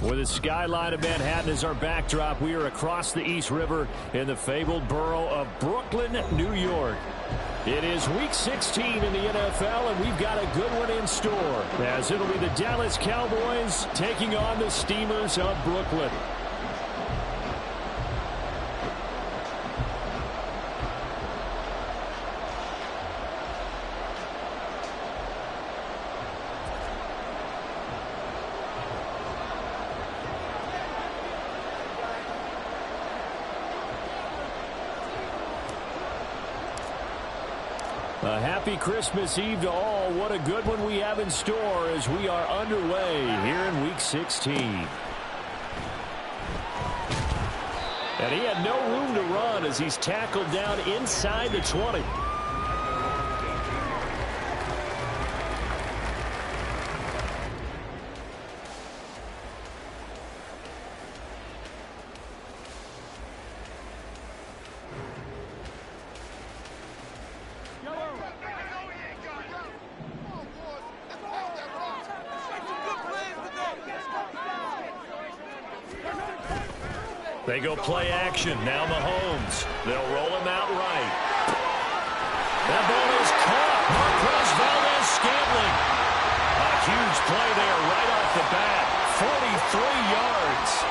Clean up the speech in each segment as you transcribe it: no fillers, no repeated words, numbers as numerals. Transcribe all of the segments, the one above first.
With the skyline of Manhattan as our backdrop, we are across the East River in the fabled borough of Brooklyn, New York. It is Week 16 in the NFL, and we've got a good one in store, as it'll be the Dallas Cowboys taking on the Steamers of Brooklyn. A happy Christmas Eve to all. What a good one we have in store as we are underway here in Week 16. And he had no room to run as he's tackled down inside the 20. They go play action. Now Mahomes. They'll roll him out right. That ball is caught. Marquez Valdes-Scantling. A huge play there right off the bat. 43 yards.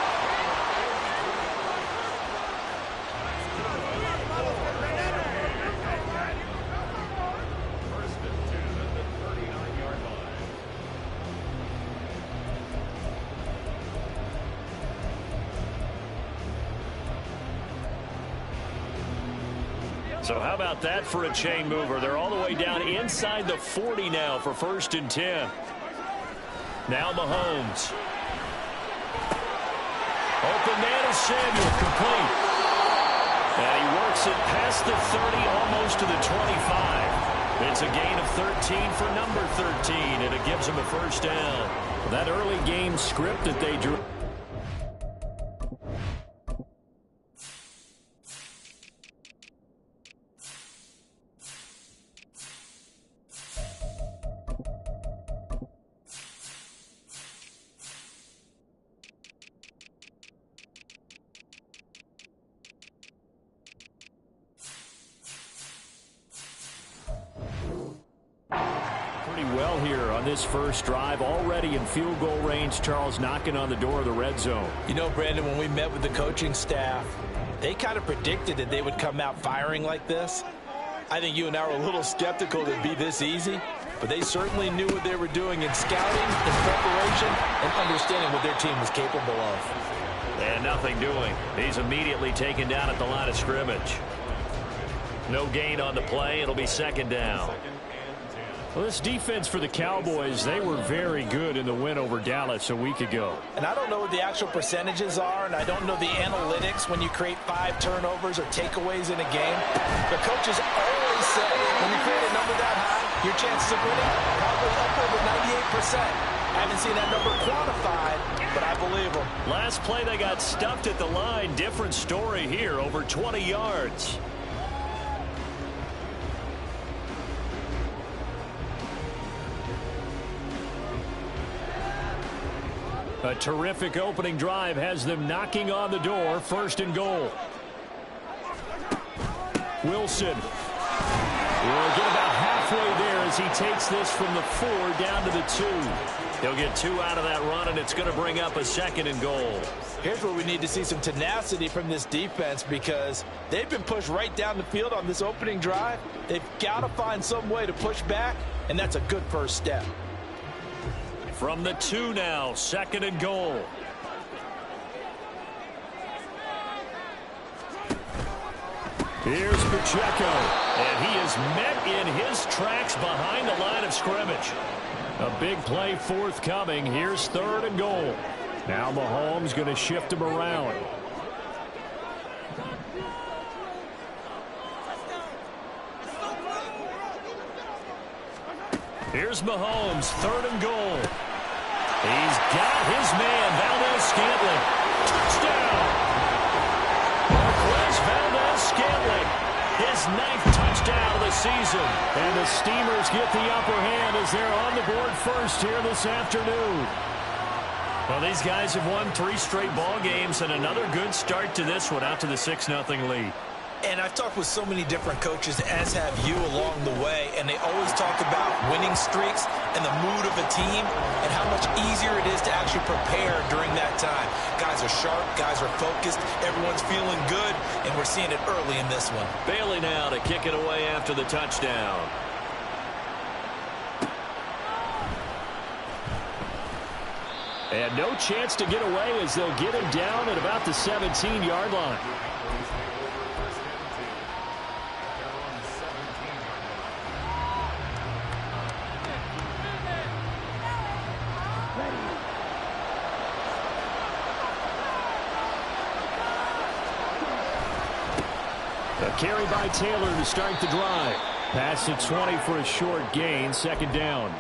So how about that for a chain mover? They're all the way down inside the 40 now for 1st and 10. Now Mahomes. Open man is Samuel, complete. And he works it past the 30, almost to the 25. It's a gain of 13 for number 13, and it gives him a 1st down. That early game script that they drew. Well here on this first drive, already in field goal range. Charles knocking on the door of the red zone. You know, Brandon, when we met with the coaching staff, they kind of predicted that they would come out firing like this. I think you and I were a little skeptical that it'd be this easy, but they certainly knew what they were doing in scouting, in preparation, and understanding what their team was capable of. And nothing doing. He's immediately taken down at the line of scrimmage. No gain on the play. It'll be 2nd down. Well, this defense for the Cowboys, they were very good in the win over Dallas a week ago. And I don't know what the actual percentages are, and I don't know the analytics when you create 5 turnovers or takeaways in a game. The coaches always say when you create a number that high, your chances of winning probably up over 98%. I haven't seen that number quantified, but I believe them. Last play, they got stuffed at the line. Different story here, over 20 yards. A terrific opening drive has them knocking on the door. 1st and goal. Wilson will get about halfway there as he takes this from the 4 down to the 2. He'll get 2 out of that run, and it's going to bring up a 2nd and goal. Here's where we need to see some tenacity from this defense because they've been pushed right down the field on this opening drive. They've got to find some way to push back, and that's a good first step. From the 2 now, 2nd and goal. Here's Pacheco, and he is met in his tracks behind the line of scrimmage. A big play forthcoming. Here's 3rd and goal. Now Mahomes going to shift him around. Here's Mahomes, 3rd and goal. He's got his man, Valdes-Scantling. Touchdown! Marquez Valdes-Scantling, his 9th touchdown of the season. And the Steamers get the upper hand as they're on the board first here this afternoon. Well, these guys have won 3 straight ball games and another good start to this one out to the 6-0 lead. And I've talked with so many different coaches, as have you, along the way, and they always talk about winning streaks and the mood of a team and how much easier it is to actually prepare during that time. Guys are sharp, guys are focused, everyone's feeling good, and we're seeing it early in this one. Bailey now to kick it away after the touchdown. And no chance to get away as they'll get him down at about the 17-yard line. A carry by Taylor to start the drive. Pass to 20 for a short gain, 2nd down.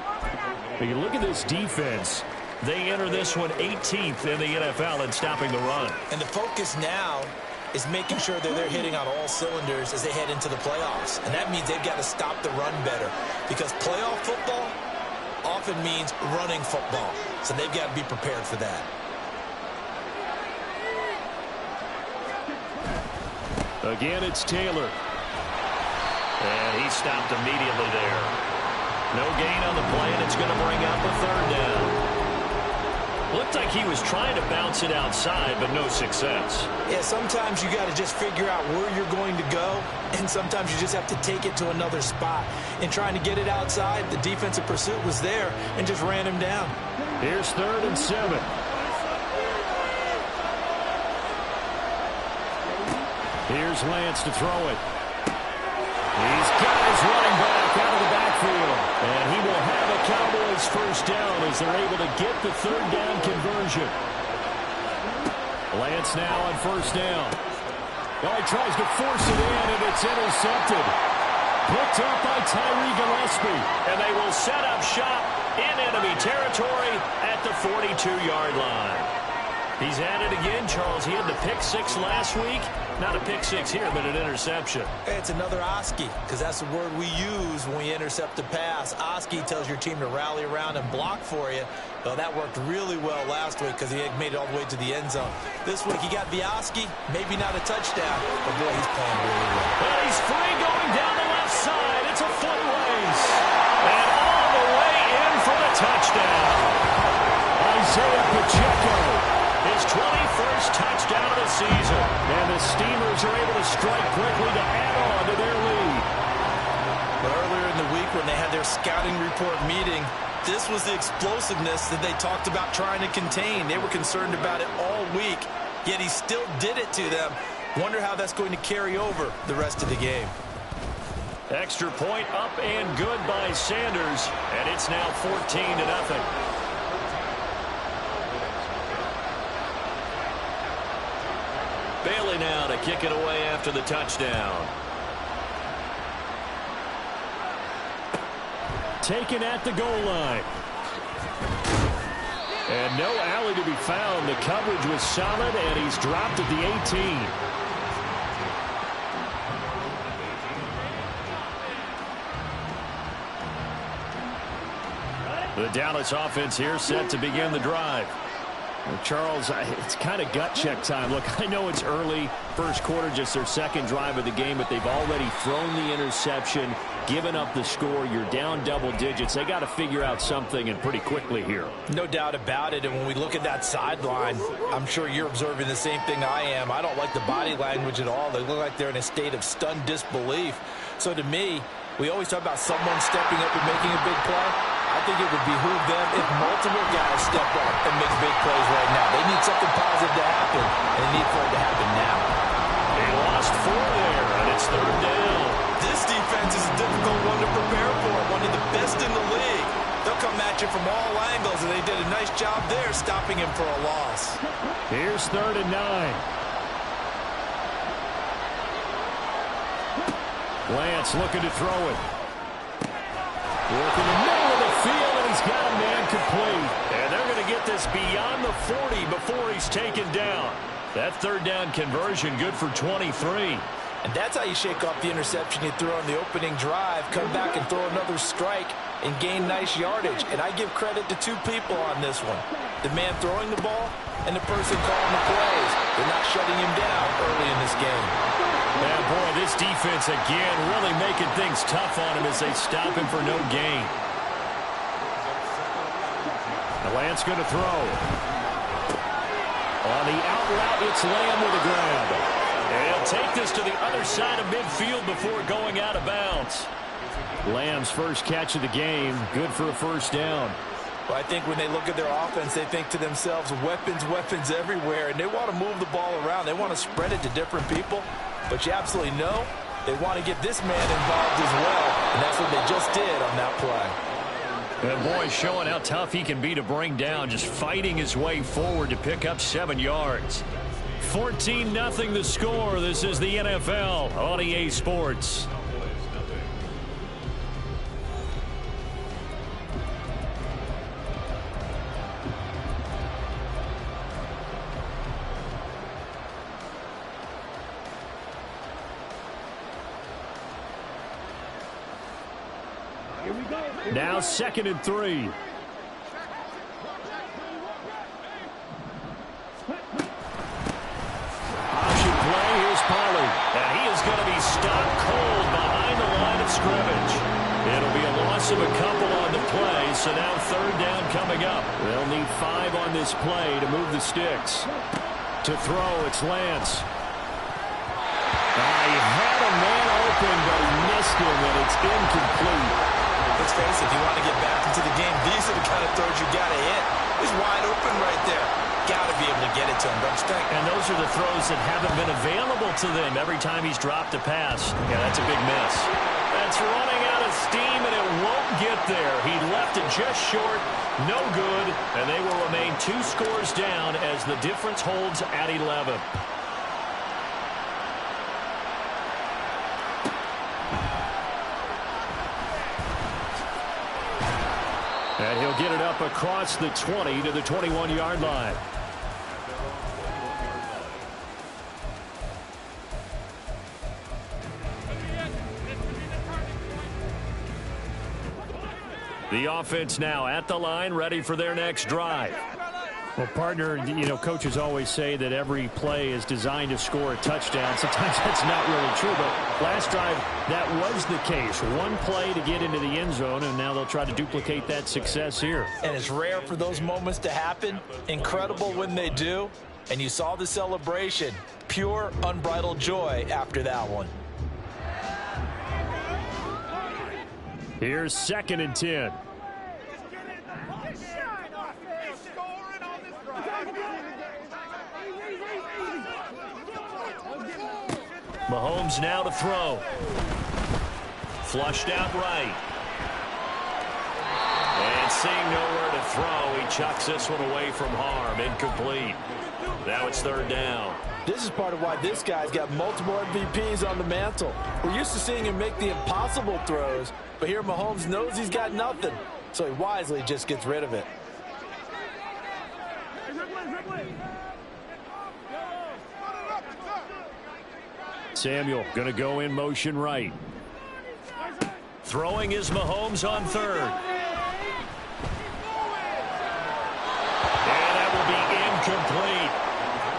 But you look at this defense. They enter this one 18th in the NFL in stopping the run. And the focus now is making sure that they're hitting on all cylinders as they head into the playoffs. And that means they've got to stop the run better, because playoff football often means running football. So they've got to be prepared for that. Again, it's Taylor. And he stopped immediately there. No gain on the play, and it's going to bring up a 3rd down. Looked like he was trying to bounce it outside, but no success. Yeah, sometimes you got to just figure out where you're going to go, and sometimes you just have to take it to another spot. In trying to get it outside, the defensive pursuit was there and just ran him down. Here's 3rd and 7. Here's Lance to throw it. He's got his running back out of the backfield. And he will have a Cowboys 1st down as they're able to get the 3rd down conversion. Lance now on 1st down. Oh, he tries to force it in, and it's intercepted. Picked up by Tyree Gillespie. And they will set up shop in enemy territory at the 42-yard line. He's at it again, Charles. He had the pick 6 last week. Not a pick 6 here, but an interception. It's another Oski, because that's the word we use when we intercept a pass. Oski tells your team to rally around and block for you. Well, that worked really well last week because he had made it all the way to the end zone. This week he got Oski, maybe not a touchdown, but boy, he's playing really well. But he's free going down the left side. It's a foot race. And all the way in for the touchdown. Isaiah Pacheco. His 21st touchdown of the season. And the Steelers are able to strike quickly to add on to their lead. But earlier in the week when they had their scouting report meeting, this was the explosiveness that they talked about trying to contain. They were concerned about it all week, yet he still did it to them. Wonder how that's going to carry over the rest of the game. Extra point up and good by Sanders. And it's now 14-0. Bailey now to kick it away after the touchdown. Taken at the goal line. And no alley to be found. The coverage was solid, and he's dropped at the 18. The Dallas offense here set to begin the drive. Well, Charles, it's kind of gut check time. Look, I know it's early, 1st quarter, just their 2nd drive of the game, but they've already thrown the interception, given up the score. You're down double digits. They got to figure out something, and pretty quickly here. No doubt about it. And when we look at that sideline, I'm sure you're observing the same thing I am. I don't like the body language at all. They look like they're in a state of stunned disbelief. So to me, we always talk about someone stepping up and making a big play. I think it would behoove them if multiple guys step up and make big plays right now. They need something positive to happen, and they need for it to happen now. They lost 4 there, and it's 3rd down. This defense is a difficult one to prepare for, one of the best in the league. They'll come at you from all angles, and they did a nice job there stopping him for a loss. Here's 3rd and 9. Lance looking to throw it. Working in the middle of the field, and he's got a man complete. And they're going to get this beyond the 40 before he's taken down. That 3rd down conversion good for 23. And that's how you shake off the interception you threw on the opening drive, come back and throw another strike and gain nice yardage. And I give credit to two people on this one. The man throwing the ball and the person calling the plays. They're not shutting him down early in this game. Yeah, boy, this defense again really making things tough on him as they stop him for no gain. The Lance going to throw. On the out route, it's Lamb with a grab. And he'll take this to the other side of midfield before going out of bounds. Lamb's first catch of the game, good for a first down. Well, I think when they look at their offense, they think to themselves, weapons, weapons everywhere, and they want to move the ball around. They want to spread it to different people, but you absolutely know they want to get this man involved as well, and that's what they just did on that play. And boy, showing how tough he can be to bring down, just fighting his way forward to pick up 7 yards. 14-0 the score. This is the NFL on EA Sports. Now 2nd and 3. Option play. Here's Pollard. And he is going to be stopped cold behind the line of scrimmage. It'll be a loss of a couple on the play, so now 3rd down coming up. They'll need 5 on this play to move the sticks. To throw, it's Lance. He had a man open, but he missed him, and it's incomplete. Let's face it, if you want to get back into the game, these are the kind of throws you got to hit. He's wide open right there. Got to be able to get it to him, don't you think? And those are the throws that haven't been available to them every time he's dropped a pass. Yeah, that's a big miss. That's running out of steam, and it won't get there. He left it just short, no good, and they will remain 2 scores down as the difference holds at 11. And he'll get it up across the 20 to the 21-yard line. The offense now at the line, ready for their next drive. Well, partner, you know, coaches always say that every play is designed to score a touchdown. Sometimes that's not really true, but last drive, that was the case. One play to get into the end zone, and now they'll try to duplicate that success here. And it's rare for those moments to happen. Incredible when they do. And you saw the celebration. Pure, unbridled joy after that one. Here's 2nd and 10. Mahomes now to throw. Flushed out right. And seeing nowhere to throw, he chucks this one away from harm. Incomplete. Now it's 3rd down. This is part of why this guy's got multiple MVPs on the mantle. We're used to seeing him make the impossible throws, but here Mahomes knows he's got nothing, so he wisely just gets rid of it. Samuel going to go in motion right. Throwing is Mahomes on 3rd. And that will be incomplete.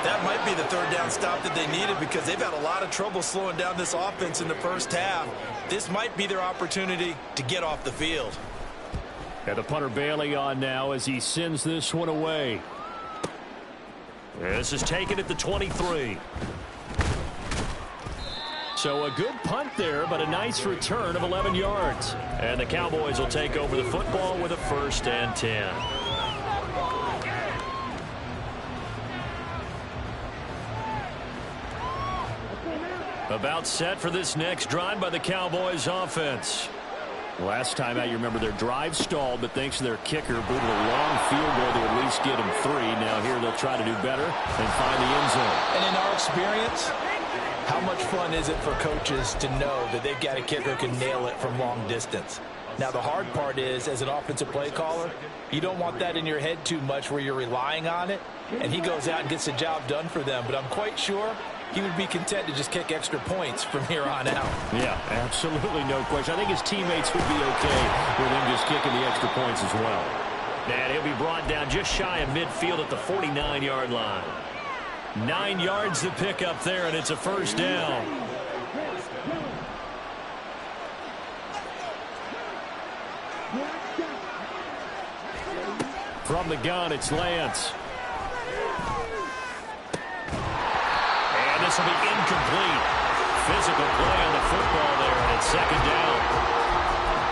That might be the 3rd down stop that they needed because they've had a lot of trouble slowing down this offense in the first half. This might be their opportunity to get off the field. And the punter Bailey on now as he sends this one away. This is taken at the 23. So a good punt there, but a nice return of 11 yards. And the Cowboys will take over the football with a 1st and 10. About set for this next drive by the Cowboys offense. Last time out, you remember their drive stalled, but thanks to their kicker, booted a long field goal to at least get them 3. Now here they'll try to do better and find the end zone. And in our experience, how much fun is it for coaches to know that they've got a kicker who can nail it from long distance? Now, the hard part is, as an offensive play caller, you don't want that in your head too much where you're relying on it, and he goes out and gets the job done for them. But I'm quite sure he would be content to just kick extra points from here on out. Yeah, absolutely no question. I think his teammates would be okay with him just kicking the extra points as well. And he'll be brought down just shy of midfield at the 49-yard line. 9 yards to pick up there, and it's a first down. From the gun, it's Lance. And this will be incomplete. Physical play on the football there, and it's second down.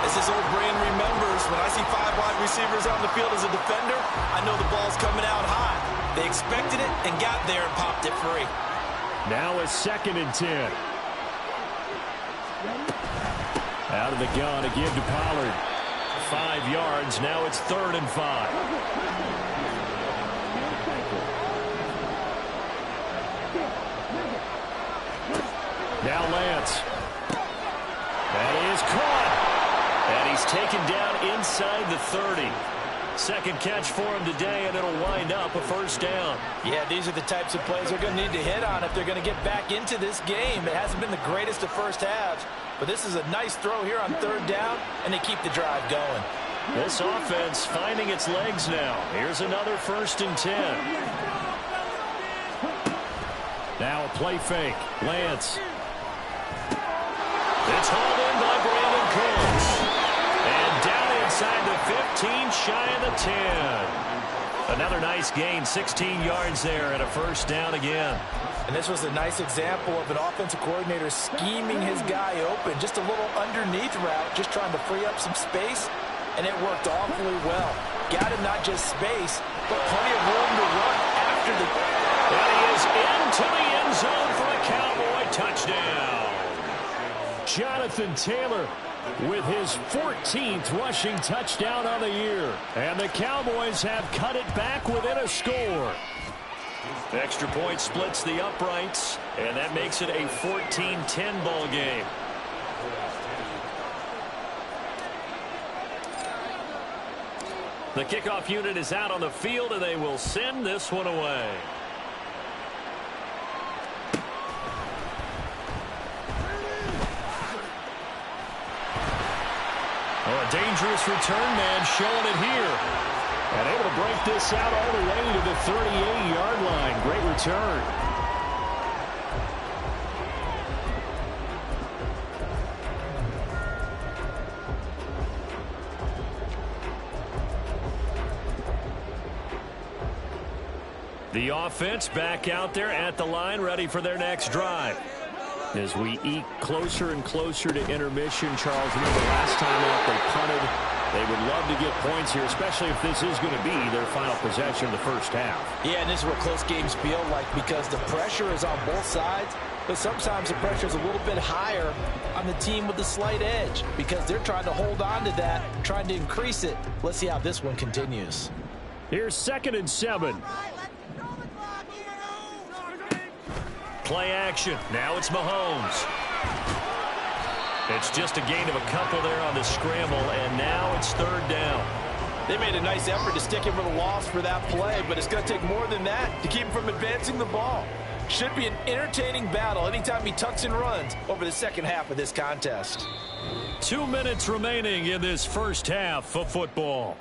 As his old brain remembers, when I see 5 wide receivers on the field as a defender, I know the ball's coming out high. They expected it and got there and popped it free. Now it's 2nd and 10. Out of the gun again to Pollard. 5 yards. Now it's 3rd and 5. Now Lance. That is caught. And he's taken down inside the 30. Second catch for him today, and it'll wind up a first down. Yeah, these are the types of plays they're going to need to hit on if they're going to get back into this game. It hasn't been the greatest of first halves, but this is a nice throw here on 3rd down, and they keep the drive going. This offense finding its legs now. Here's another 1st and 10. Now a play fake. Lance. It's hauled in by Brandon Cooks. And down inside the 15, shy of the 10. Another nice gain, 16 yards there, and a first down again. And this was a nice example of an offensive coordinator scheming his guy open. Just a little underneath route, just trying to free up some space, and it worked awfully well. Got him not just space, but plenty of room to run after the... And he is into the end zone for a Cowboy touchdown. Jonathan Taylor with his 14th rushing touchdown on the year. And the Cowboys have cut it back within a score. Extra point splits the uprights, and that makes it a 14-10 ball game. The kickoff unit is out on the field, and they will send this one away. Oh, a dangerous return man showing it here. And able to break this out all the way to the 38-yard line. Great return. The offense back out there at the line, ready for their next drive. As we eke closer and closer to intermission, Charles, remember last time out they punted. They would love to get points here, especially if this is going to be their final possession of the first half. Yeah, and this is what close games feel like because the pressure is on both sides, but sometimes the pressure is a little bit higher on the team with the slight edge because they're trying to hold on to that, trying to increase it. Let's see how this one continues. Here's 2nd and 7. Play action. Now it's Mahomes. It's just a gain of a couple there on the scramble, and now it's 3rd down. They made a nice effort to stick him with a loss for that play, but it's going to take more than that to keep him from advancing the ball. Should be an entertaining battle anytime he tucks and runs over the second half of this contest. 2 minutes remaining in this first half of football.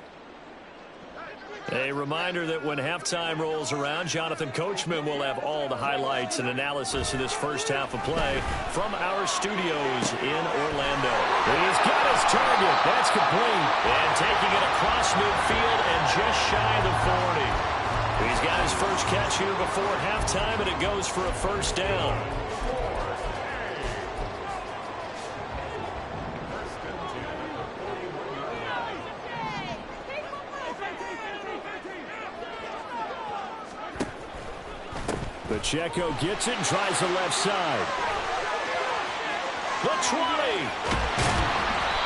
A reminder that when halftime rolls around, Jonathan Coachman will have all the highlights and analysis of this first half of play from our studios in Orlando. He's got his target. That's complete. And taking it across midfield and just shy of the 40. He's got his first catch here before halftime, and it goes for a first down. Pacheco gets it and tries the left side. The 20.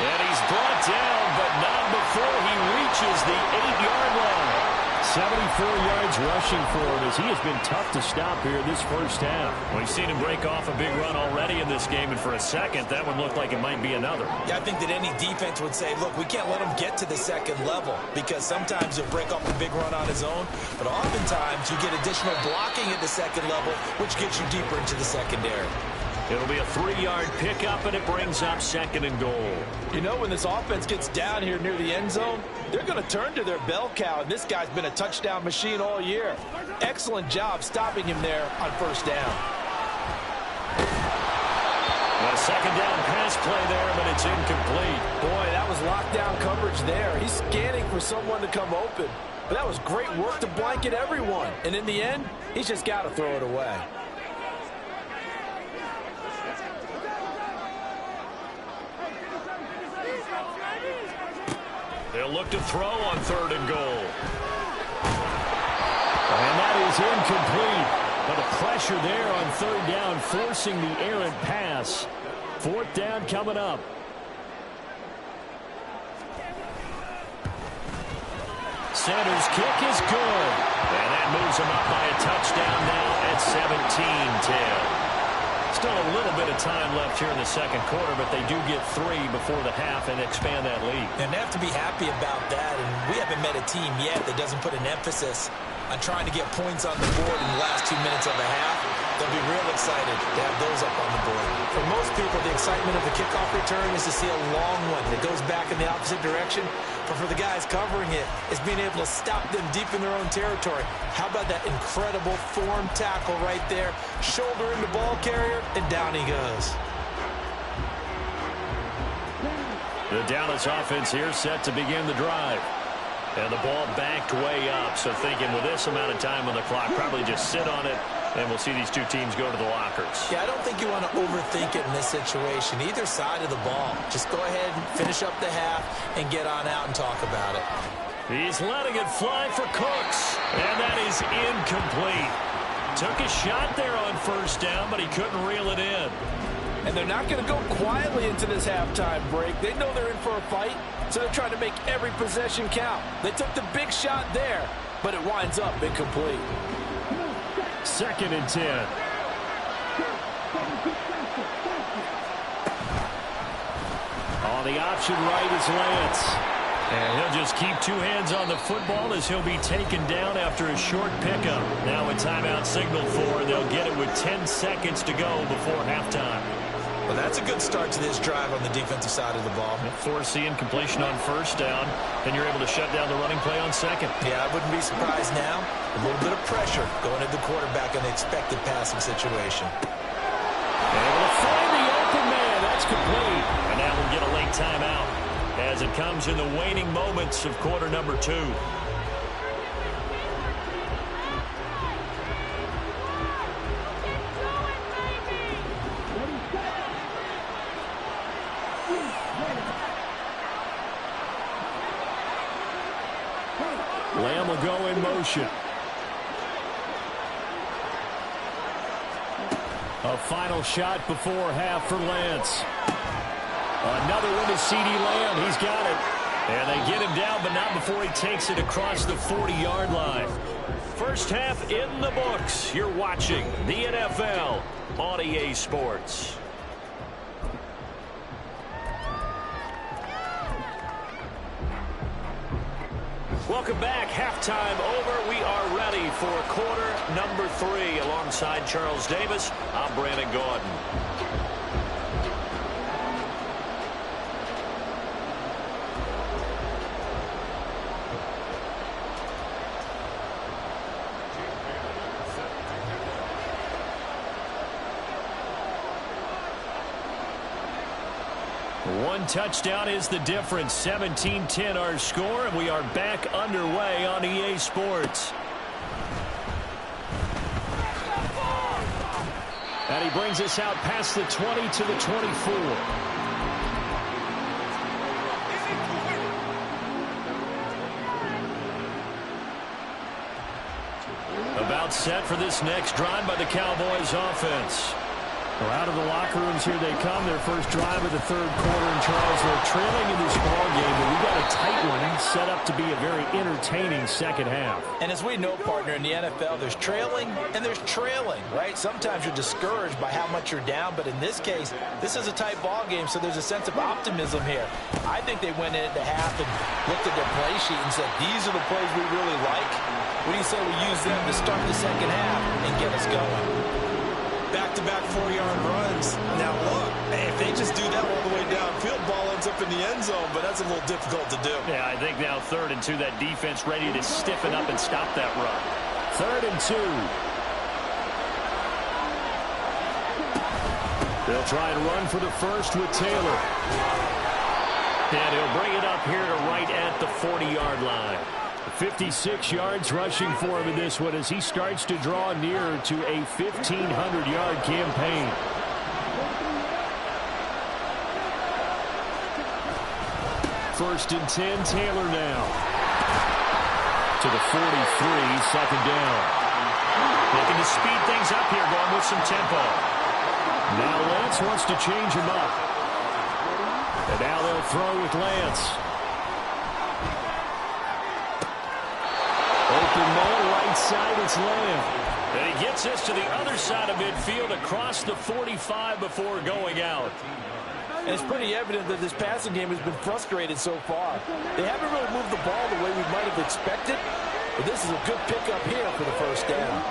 And he's brought down, but not before he reaches the 8-yard line. 74 yards rushing for him as he has been tough to stop here this first half. We've seen him break off a big run already in this game, and for a second, that one looked like it might be another. Yeah, I think that any defense would say, look, we can't let him get to the second level because sometimes he'll break off a big run on his own, but oftentimes you get additional blocking at the second level, which gets you deeper into the secondary. It'll be a 3-yard pickup, and it brings up 2nd and goal. You know, when this offense gets down here near the end zone, they're going to turn to their bell cow, and this guy's been a touchdown machine all year. Excellent job stopping him there on first down. A 2nd down pass play there, but it's incomplete. Boy, that was lockdown coverage there. He's scanning for someone to come open. But that was great work to blanket everyone. And in the end, he's just got to throw it away. They'll look to throw on 3rd and goal. And that is incomplete. But a pressure there on 3rd down, forcing the errant pass. 4th down coming up. Sanders' kick is good. And that moves him up by a touchdown now at 17-10. Still a little bit of time left here in the second quarter, but they do get 3 before the half and expand that lead. And they have to be happy about that. And we haven't met a team yet that doesn't put an emphasis on trying to get points on the board in the last 2 minutes of a half. They'll be real excited to have those up on the board. For most people, the excitement of the kickoff return is to see a long one that goes back in the opposite direction. But for the guys covering it, it's being able to stop them deep in their own territory. How about that incredible form tackle right there? Shoulder in the ball carrier, and down he goes. The Dallas offense here set to begin the drive. And the ball backed way up. So thinking with this amount of time on the clock, probably just sit on it, and we'll see these two teams go to the lockers. Yeah, I don't think you want to overthink it in this situation. Either side of the ball. Just go ahead and finish up the half and get on out and talk about it. He's letting it fly for Cooks. And that is incomplete. Took a shot there on 1st down, but he couldn't reel it in. And they're not going to go quietly into this halftime break. They know they're in for a fight, so they're trying to make every possession count. They took the big shot there, but it winds up incomplete. 2nd and 10. On the option right is Lance. And he'll just keep 2 hands on the football as he'll be taken down after a short pickup. Now a timeout signaled for, and they'll get it with 10 seconds to go before halftime. Well, that's a good start to this drive on the defensive side of the ball. Forcing completion on 1st down, then you're able to shut down the running play on 2nd. Yeah, I wouldn't be surprised now. A little bit of pressure going at the quarterback in the expected passing situation. Able to find the open man. That's complete. And now we'll get a late timeout as it comes in the waning moments of quarter number 2. Lamb will go in motion. A final shot before half for Lance. Another one to CeeDee Lamb. He's got it. And they get him down, but not before he takes it across the 40-yard line. First half in the books. You're watching the NFL on EA Sports. Welcome back. Halftime over. We are ready for quarter number 3. Alongside Charles Davis, I'm Brandon Gordon. One touchdown is the difference. 17-10 our score, and we are back underway on EA Sports. And he brings us out past the 20 to the 24. About set for this next drive by the Cowboys offense. Well, out of the locker rooms here they come. Their first drive of the third quarter. And Charles, they're trailing in this ball game, but we got a tight one set up to be a very entertaining second half. And as we know, partner, in the NFL, there's trailing and there's trailing, right? Sometimes you're discouraged by how much you're down, but in this case, this is a tight ball game, so there's a sense of optimism here. I think they went into half and looked at their play sheet and said, these are the plays we really like. What do you say we use them to start the second half and get us going? Back-to-back 4-yard runs. Now, look, if they just do that all the way downfield, ball ends up in the end zone, but that's a little difficult to do. Yeah, I think now 3rd and 2, that defense ready to stiffen up and stop that run. 3rd and 2. They'll try and run for the first with Taylor. And he'll bring it up here to right at the 40-yard line. 56 yards rushing for him in this one as he starts to draw nearer to a 1,500-yard campaign. First and 10, Taylor now. To the 43, second down. Looking to speed things up here, going with some tempo. Now Lance wants to change him up. And now they'll throw with Lance. Open man, right side, it's Lamb. And he gets us to the other side of midfield across the 45 before going out. And it's pretty evident that this passing game has been frustrated so far. They haven't really moved the ball the way we might have expected, but this is a good pickup here for the first down.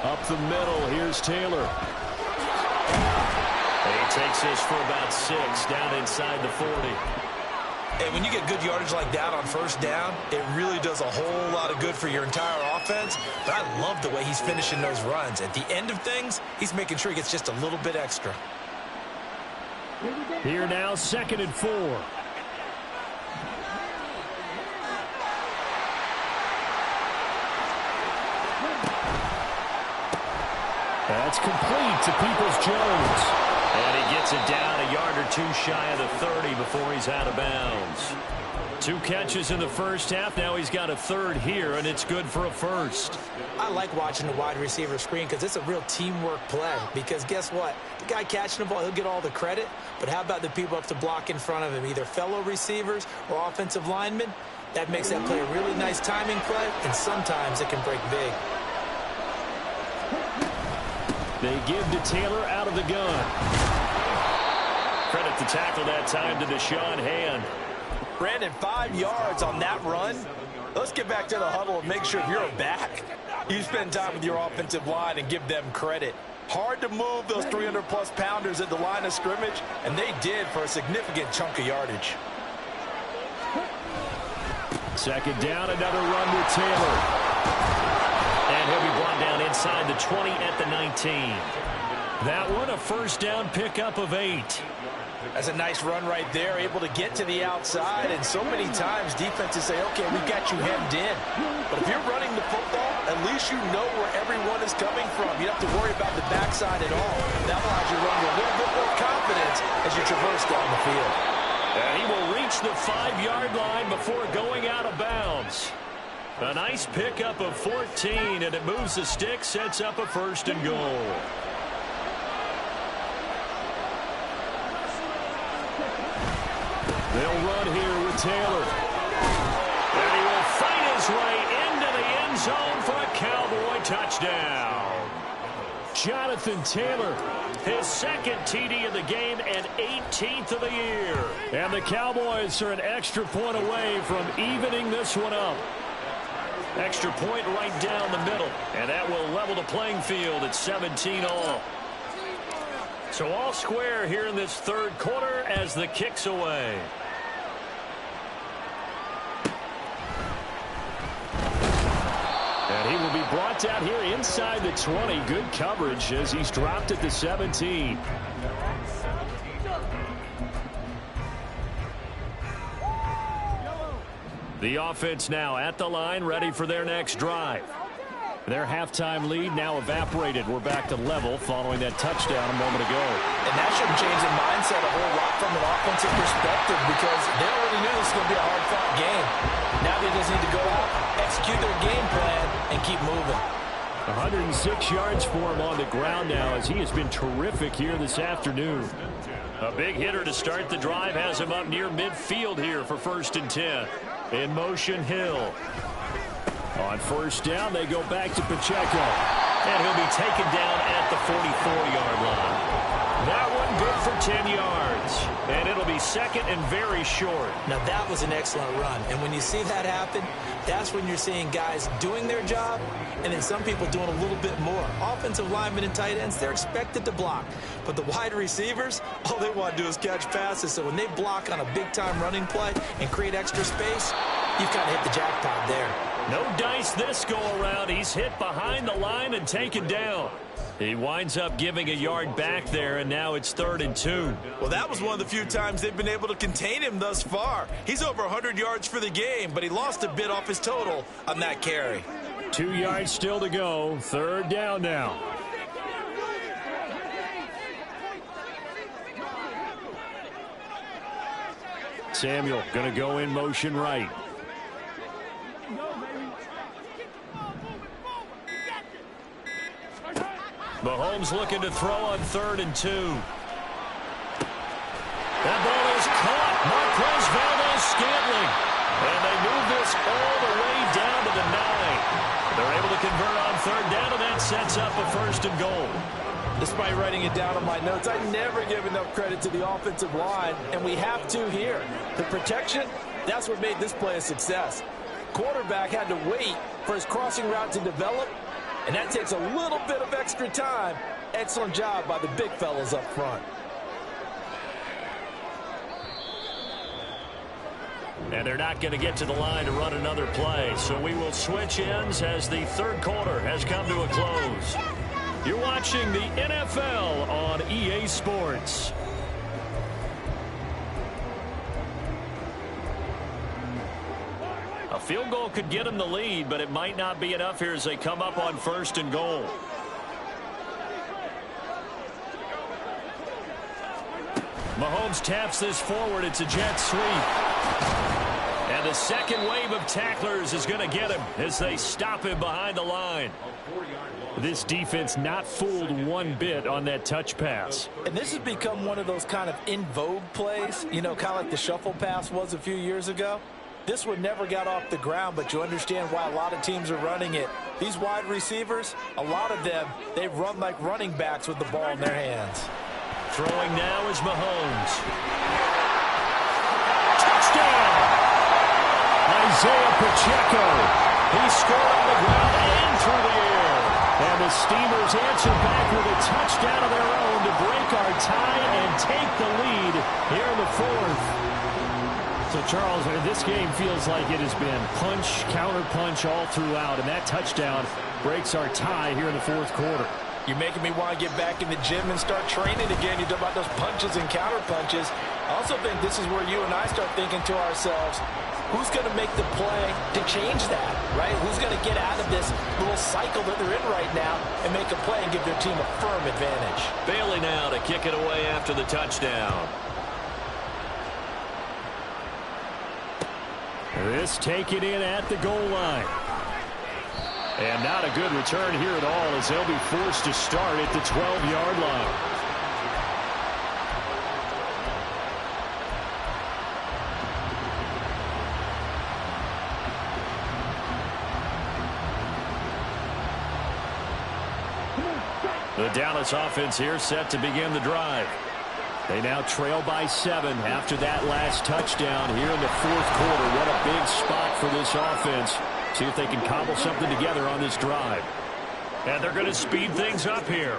Up the middle, here's Taylor. And he takes this for about 6 down inside the 40. And when you get good yardage like that on first down, it really does a whole lot of good for your entire offense. But I love the way he's finishing those runs. At the end of things, he's making sure he gets just a little bit extra. Here now, 2nd and 4. That's complete to Peoples-Jones. And he gets it down a yard or 2 shy of the 30 before he's out of bounds. 2 catches in the first half. Now he's got a 3rd here, and it's good for a first. I like watching the wide receiver screen because it's a real teamwork play. Because guess what? The guy catching the ball, he'll get all the credit. But how about the people up to block in front of him, either fellow receivers or offensive linemen? That makes that play a really nice timing play, and sometimes it can break big. They give to Taylor out of the gun. Credit the tackle that time to Deshaun Hand. Brandon, 5 yards on that run. Let's get back to the huddle and make sure if you're a back, you spend time with your offensive line and give them credit. Hard to move those 300-plus pounders at the line of scrimmage, and they did for a significant chunk of yardage. 2nd down, another run with Taylor. And he'll be brought down inside the 20 at the 19. That one, a first down pickup of 8. That's a nice run right there, able to get to the outside. And so many times defenses say, okay, we've got you hemmed in. But if you're running the football, at least you know where everyone is coming from. You don't have to worry about the backside at all. That allows you to run with a little bit more confidence as you traverse down the field. And he will reach the 5-yard line before going out of bounds. A nice pickup of 14, and it moves the stick, sets up a 1st and goal. They'll run here with Taylor. And he will fight his way into the end zone for a Cowboy touchdown. Jonathan Taylor, his 2nd TD of the game and 18th of the year. And the Cowboys are an extra point away from evening this one up. Extra point right down the middle. And that will level the playing field at 17 all. So all square here in this 3rd quarter as the kick's away. And he will be brought down here inside the 20. Good coverage as he's dropped at the 17. The offense now at the line, ready for their next drive. Their halftime lead now evaporated. We're back to level following that touchdown a moment ago. And that shouldn't change the mindset a whole lot from an offensive perspective because they already knew this was going to be a hard-fought game. Now they just need to go out, execute their game plan, and keep moving. 106 yards for him on the ground now as he has been terrific here this afternoon. A big hitter to start the drive has him up near midfield here for 1st and 10. In motion, Hill. On 1st down, they go back to Pacheco. And he'll be taken down at the 44-yard line. That one good for 10 yards. And it'll be 2nd and very short. Now, that was an excellent run. And when you see that happen, that's when you're seeing guys doing their job and then some people doing a little bit more. Offensive linemen and tight ends, they're expected to block. But the wide receivers, all they want to do is catch passes. So when they block on a big-time running play and create extra space, you've kind of hit the jackpot there. No dice this go-around. He's hit behind the line and taken down. He winds up giving a yard back there, and now it's 3rd and 2. Well, that was one of the few times they've been able to contain him thus far. He's over 100 yards for the game, but he lost a bit off his total on that carry. 2 yards still to go. 3rd down now. Samuel going to go in motion right. Mahomes looking to throw on 3rd and 2. That ball is caught. Marquez Valdes-Scantling. And they move this all the way down to the 9. They're able to convert on 3rd down, and that sets up a 1st and goal. Despite writing it down on my notes, I never give enough credit to the offensive line, and we have to here. The protection, that's what made this play a success. Quarterback had to wait for his crossing route to develop, and that takes a little bit of extra time. Excellent job by the big fellas up front. And they're not going to get to the line to run another play. So we will switch ends as the 3rd quarter has come to a close. You're watching the NFL on EA Sports. A field goal could get them the lead, but it might not be enough here as they come up on 1st and goal. Mahomes taps this forward. It's a jet sweep. And the second wave of tacklers is going to get him as they stop him behind the line. This defense not fooled one bit on that touch pass. And this has become one of those kind of in vogue plays, you know, kind of like the shuffle pass was a few years ago. This one never got off the ground, but you understand why a lot of teams are running it. These wide receivers, a lot of them, they run like running backs with the ball in their hands. Throwing now is Mahomes. Touchdown! Isaiah Pacheco. He scored on the ground and through the air. And the Steelers answer back with a touchdown of their own to break our tie and take the lead here in the 4th. So, Charles, this game feels like it has been punch, counter-punch all throughout, and that touchdown breaks our tie here in the 4th quarter. You're making me want to get back in the gym and start training again. You talk about those punches and counter-punches. I also think this is where you and I start thinking to ourselves, who's going to make the play to change that, right? Who's going to get out of this little cycle that they're in right now and make a play and give their team a firm advantage? Bailey now to kick it away after the touchdown. This taken in at the goal line. And not a good return here at all as they'll be forced to start at the 12-yard line. The Dallas offense here set to begin the drive. They now trail by 7 after that last touchdown here in the 4th quarter. What a big spot for this offense. See if they can cobble something together on this drive. And they're going to speed things up here.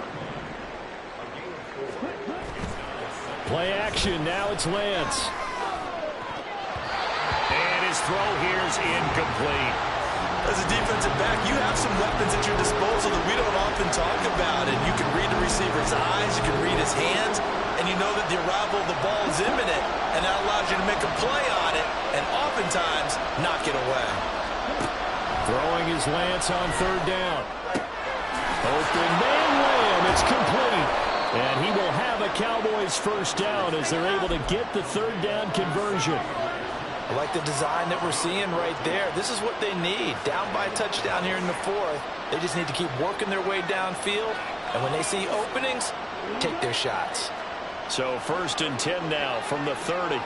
Play action. Now it's Lance. And his throw here is incomplete. As a defensive back, you have some weapons at your disposal that we don't often talk about. And you can read the receiver's eyes, you can read his hands, and you know that the arrival of the ball is imminent, and that allows you to make a play on it and oftentimes knock it away. Throwing his Lance on 3rd down. Open man Lamb, it's complete. And he will have a Cowboys 1st down as they're able to get the 3rd down conversion. I like the design that we're seeing right there. This is what they need. Down by a touchdown here in the fourth. They just need to keep working their way downfield. And when they see openings, take their shots. So 1st and 10 now from the 30.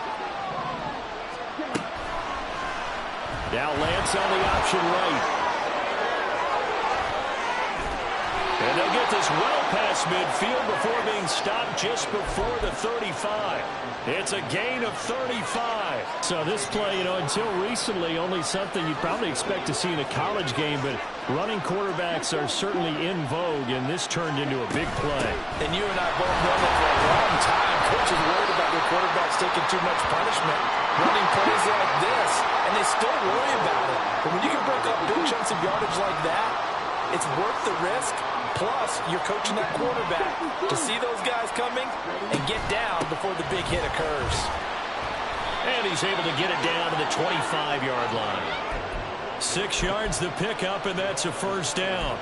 Now Lance on the option right. And they'll get this well past midfield before being stopped just before the 35. It's a gain of 35. So this play, until recently, only something you'd probably expect to see in a college game, but running quarterbacks are certainly in vogue, and this turned into a big play. And you and I both know that for a long time, coaches worried about their quarterbacks taking too much punishment, running plays like this, and they still worry about it. But when you can break up big chunks of yardage like that, it's worth the risk. Plus, you're coaching that quarterback to see those guys coming and get down before the big hit occurs. And he's able to get it down to the 25-yard line. 6 yards the pickup, and that's a first down.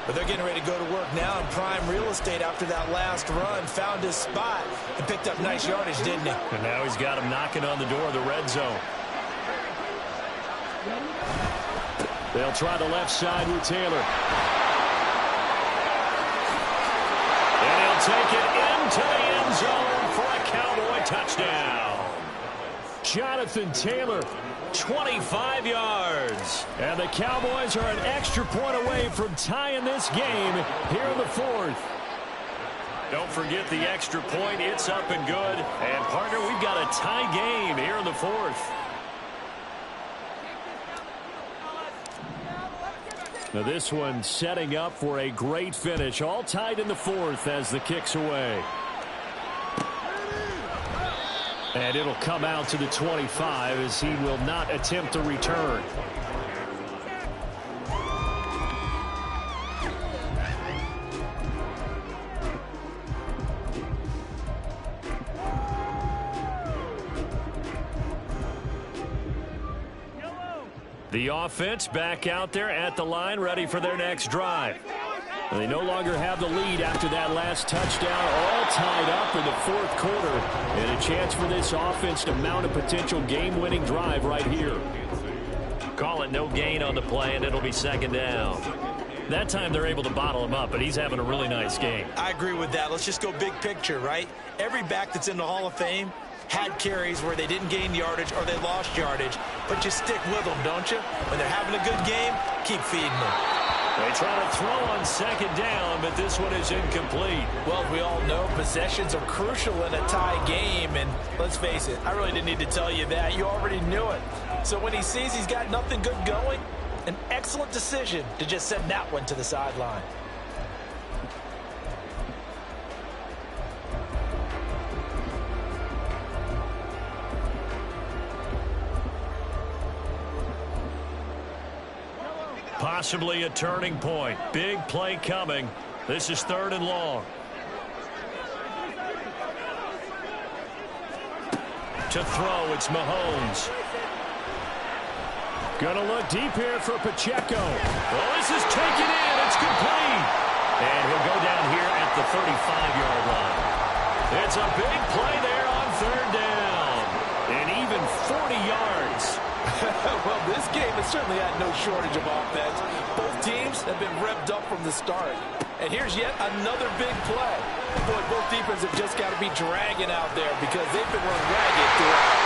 But they're getting ready to go to work now in prime real estate after that last run. Found his spot and picked up nice yardage, didn't he? And now he's got him knocking on the door of the red zone. They'll try the left side with Taylor. And he'll take it into the end zone for a Cowboy touchdown. Jonathan Taylor, 25 yards. And the Cowboys are an extra point away from tying this game here in the fourth. Don't forget the extra point. It's up and good. And, partner, we've got a tie game here in the fourth. Now this one setting up for a great finish. All tied in the fourth as the kick's away. And it'll come out to the 25 as he will not attempt a return. The offense back out there at the line, ready for their next drive. And they no longer have the lead after that last touchdown, all tied up in the fourth quarter. And a chance for this offense to mount a potential game-winning drive right here. Call it no gain on the play, and it'll be 2nd down. That time they're able to bottle him up, but he's having a really nice game. I agree with that. Let's just go big picture, right? Every back that's in the Hall of Fame had carries where they didn't gain yardage or they lost yardage, but you stick with them, don't you? When they're having a good game, keep feeding them. They try to throw on 2nd down, but this one is incomplete. Well, we all know possessions are crucial in a tie game, and let's face it, I really didn't need to tell you that. You already knew it. So when he sees he's got nothing good going, an excellent decision to just send that one to the sideline. Possibly a turning point. Big play coming. This is 3rd and long. To throw, it's Mahomes. Gonna look deep here for Pacheco. Well, this is taken in. It's complete. And he'll go down here at the 35-yard line. It's a big play there on 3rd down. And even 40 yards. Well, this game has certainly had no shortage of offense. Both teams have been revved up from the start. And here's yet another big play. Boy, both defenses have just got to be dragging out there because they've been run ragged throughout.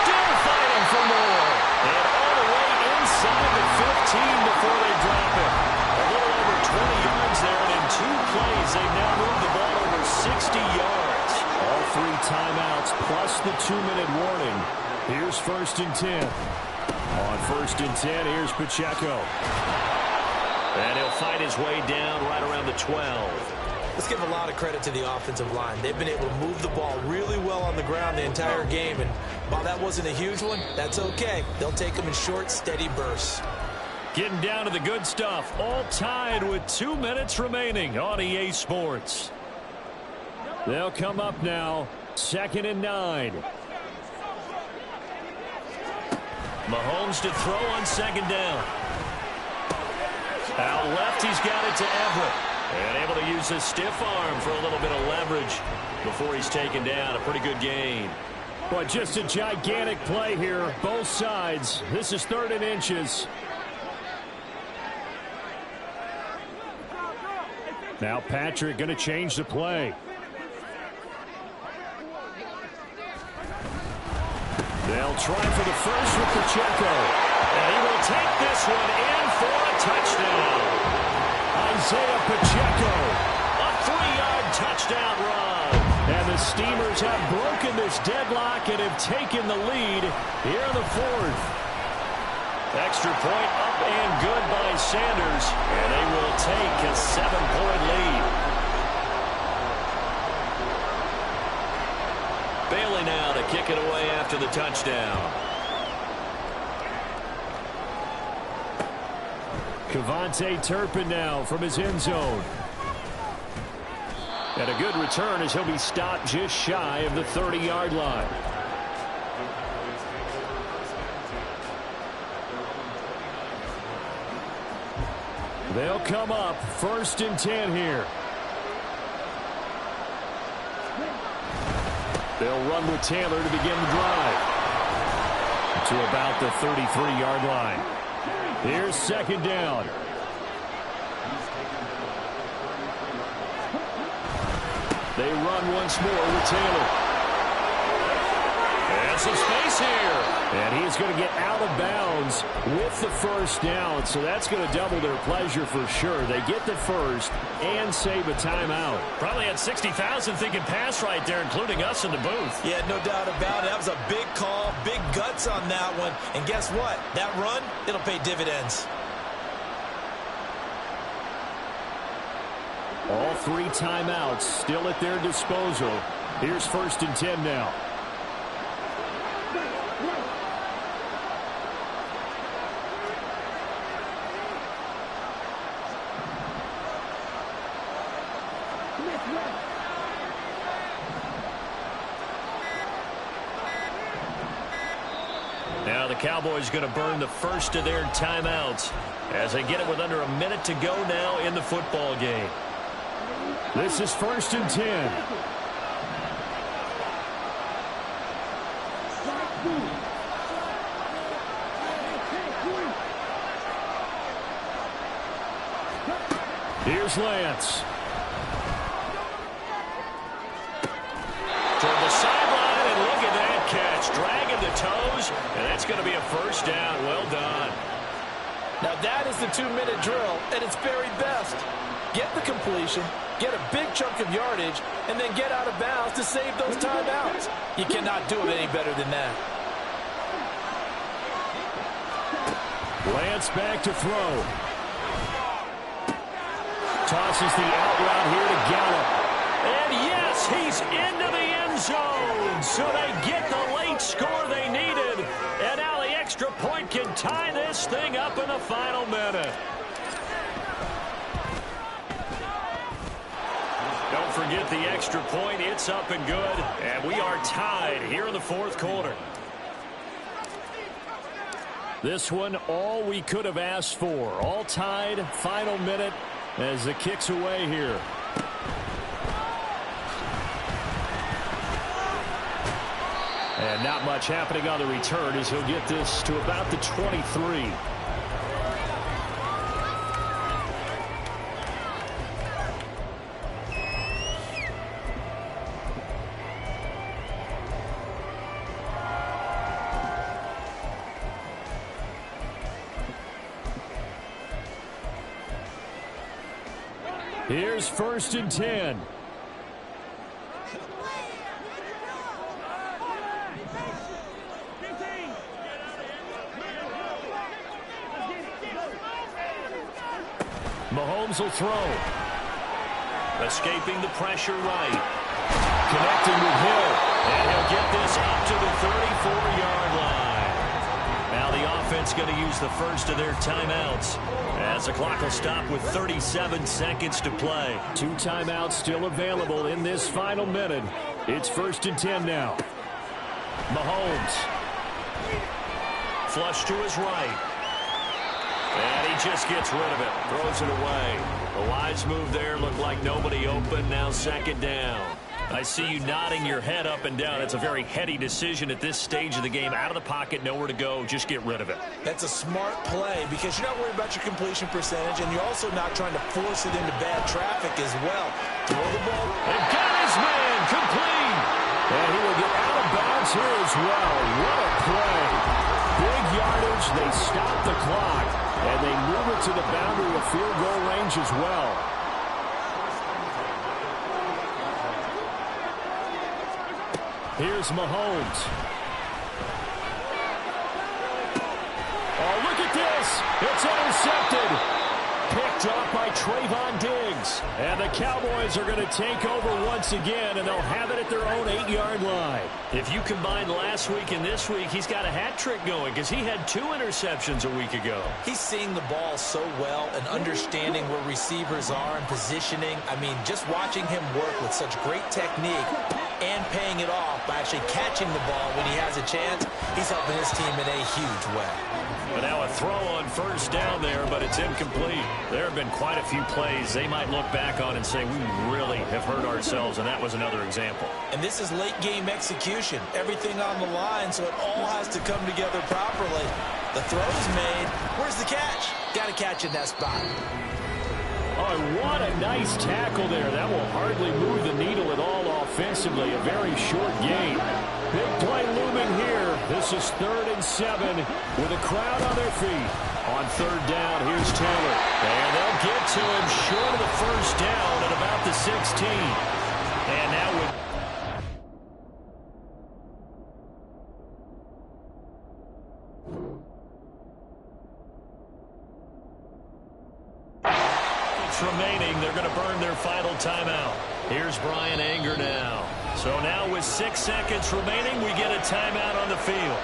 Still fighting for more. And all the way inside the 15 before they drop it. A little over 20 yards there, and in 2 plays, they've now moved the ball over 60 yards. All 3 timeouts plus the 2-minute warning. Here's 1st and 10. On 1st and 10, here's Pacheco. And he'll fight his way down right around the 12. Let's give a lot of credit to the offensive line. They've been able to move the ball really well on the ground the entire game. And while that wasn't a huge one, that's okay. They'll take them in short, steady bursts. Getting down to the good stuff. All tied with 2 minutes remaining on EA Sports. They'll come up now. 2nd and 9. Mahomes to throw on 2nd down. Out left, he's got it to Everett. And able to use his stiff arm for a little bit of leverage before he's taken down. A pretty good gain. Well, just a gigantic play here, both sides. This is 3rd and inches. Now Patrick going to change the play. They'll try for the first with Pacheco. And he will take this one in for a touchdown. Isaiah Pacheco, a 3-yard touchdown run. And the Steamers have broken this deadlock and have taken the lead here in the 4th. Extra point up and good by Sanders. And they will take a 7-point lead. Bailey now to kick it away after the touchdown. Kevontae Turpin now from his end zone. And a good return as he'll be stopped just shy of the 30-yard line. They'll come up 1st and 10 here. They'll run with Taylor to begin the drive. To about the 33-yard line. Here's 2nd down. They run once more with Taylor. And some space here. And he's going to get out of bounds with the 1st down. So that's going to double their pleasure for sure. They get the 1st and save a timeout. Probably had 60,000 thinking pass right there, including us in the booth. Yeah, no doubt about it. That was a big call, big guts on that one. And guess what? That run, it'll pay dividends. All 3 timeouts still at their disposal. Here's 1st and 10 now. Now the Cowboys going to burn the first of their timeouts as they get it with under a minute to go now in the football game. This is 1st and 10. Here's Lance. Toward the sideline, and look at that catch. Dragging the toes, and that's going to be a 1st down. Well done. Now that is the 2-minute drill at its very best. Get the completion, get a big chunk of yardage, and then get out of bounds to save those timeouts. You cannot do it any better than that. Lance back to throw. Tosses the out route here to Gallup. And yes, he's into the end zone. So they get the late score they needed. And now the extra point can tie this thing up in the final minute. Don't forget the extra point. It's up and good. And we are tied here in the 4th quarter. This one, all we could have asked for. All tied, final minute as the kick's away here. And not much happening on the return as he'll get this to about the 23. Here's 1st and 10. Mahomes will throw. Escaping the pressure right. Connecting with Hill. And he'll get this up to the 34-yard line. Now the offense going to use the first of their timeouts as the clock will stop with 37 seconds to play. 2 timeouts still available in this final minute. It's 1st and 10 now. Mahomes. Flush to his right. And he just gets rid of it. Throws it away. A wise move there. Looked like nobody open. Now 2nd down. I see you nodding your head up and down. It's a very heady decision at this stage of the game. Out of the pocket, nowhere to go. Just get rid of it. That's a smart play because you're not worried about your completion percentage, and you're also not trying to force it into bad traffic as well. Throw the ball. And got his man complete. And he will get out of bounds here as well. What a play. Big yardage. They stop the clock, and they move it to the boundary of field goal range as well. Here's Mahomes. Oh, look at this. It's intercepted. Picked off by Trayvon Diggs. And the Cowboys are going to take over once again, and they'll have it at their own 8-yard line. If you combine last week and this week, he's got a hat trick going because he had 2 interceptions a week ago. He's seeing the ball so well and understanding where receivers are and positioning. I mean, just watching him work with such great technique and paying it off by actually catching the ball when he has a chance, he's helping his team in a huge way. But now a throw on first down there, but it's incomplete. There have been quite a few plays they might look back on and say, we really have hurt ourselves, and that was another example. And this is late game execution. Everything on the line, so it all has to come together properly. The throw's made. Where's the catch? Got to catch in that spot. Oh, what a nice tackle there. That will hardly move the needle at all offensively. A very short gain. Big play looming here. This is 3rd and 7 with a crowd on their feet. On 3rd down, here's Taylor. And they'll get to him short of the first down at about the 16. And now with... remaining, they're going to burn their final timeout. Here's Bryan Anger now. So now with 6 seconds remaining, we get a timeout on the field.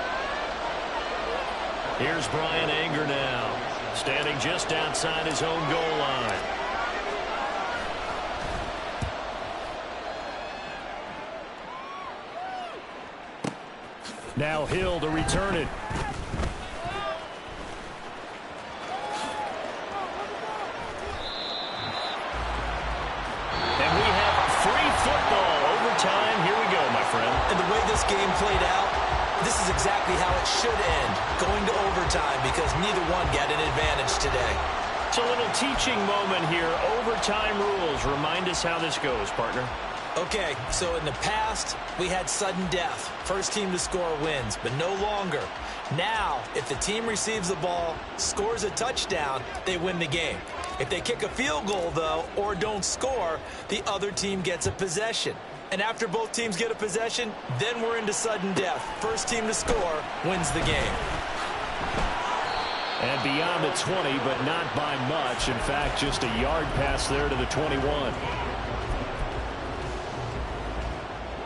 Here's Bryan Anger now, standing just outside his own goal line. Now Hill to return it. And the way this game played out, this is exactly how it should end, going to overtime, because neither one got an advantage today. It's a little teaching moment here. Overtime rules. Remind us how this goes, partner. Okay, so in the past, we had sudden death. First team to score wins, but no longer. Now, if the team receives the ball, scores a touchdown, they win the game. If they kick a field goal, though, or don't score, the other team gets a possession. And after both teams get a possession, then we're into sudden death. First team to score wins the game. And beyond the 20, but not by much. In fact, just a yard pass there to the 21.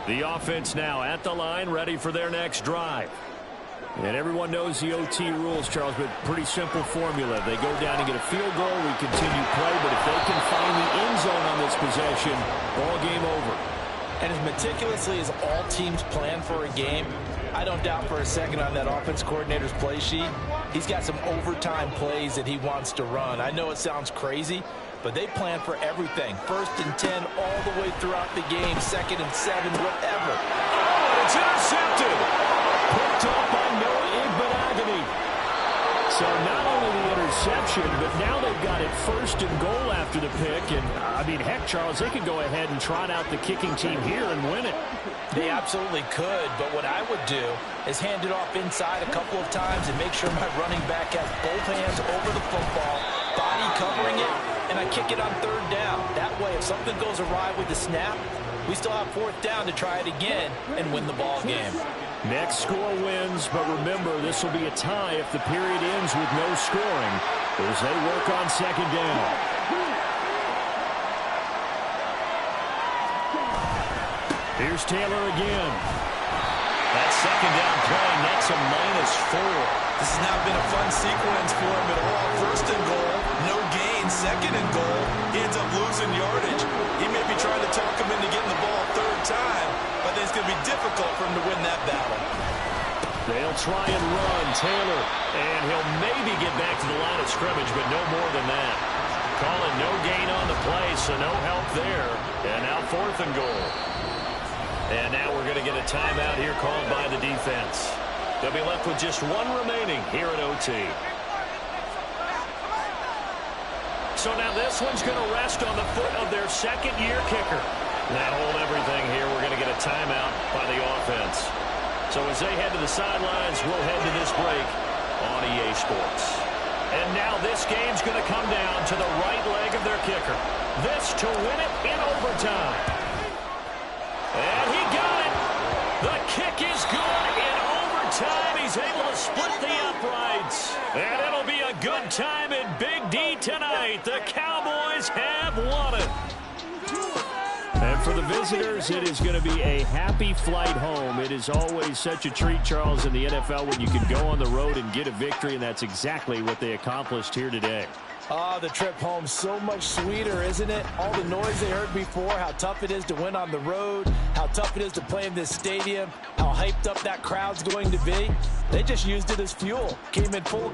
The offense now at the line, ready for their next drive. And everyone knows the OT rules, Charles, but pretty simple formula. They go down and get a field goal, we continue play, but if they can find the end zone on this possession, ball game over. And as meticulously as all teams plan for a game, I don't doubt for a second on that offense coordinator's play sheet, he's got some overtime plays that he wants to run. I know it sounds crazy, but they plan for everything. 1st and 10 all the way throughout the game, 2nd and 7, whatever. Oh, it's intercepted. Picked up by Noah Igbinoghene. So not only the interception, but now they've got it 1st and goal after the pick. And, I mean, heck, Charles, they could go ahead and trot out the kicking team here and win it. They absolutely could, but what I would do is hand it off inside a couple of times and make sure my running back has both hands over the football, body covering it, and I kick it on 3rd down. That way, if something goes awry with the snap, we still have 4th down to try it again and win the ball game. Next score wins, but remember, this will be a tie if the period ends with no scoring as they work on 2nd down. Here's Taylor again. That 2nd down play nets a -4. This has now been a fun sequence for him at all. 1st and goal, no gain. 2nd and goal, he ends up losing yardage. He may be trying to talk him into getting the ball 3rd time, but it's going to be difficult for him to win that battle. They'll try and run Taylor, and he'll maybe get back to the line of scrimmage, but no more than that. Calling no gain on the play, so no help there. And now 4th and goal. And now we're going to get a timeout here called by the defense. They'll be left with just one remaining here at OT. So now this one's going to rest on the foot of their second-year kicker. That'll hold everything here. We're going to get a timeout by the offense. So as they head to the sidelines, we'll head to this break on EA Sports. And now this game's going to come down to the right leg of their kicker. This to win it in overtime. And he got it. The kick is good in overtime. He's able to split the uprights. And it'll be a good time in Big D tonight. The Cowboys have won it. And for the visitors, it is going to be a happy flight home. It is always such a treat, Charles, in the NFL when you can go on the road and get a victory, and that's exactly what they accomplished here today. The trip home so much sweeter, isn't it? All the noise they heard before, how tough it is to win on the road, how tough it is to play in this stadium, how hyped up that crowd's going to be. They just used it as fuel. Came in full.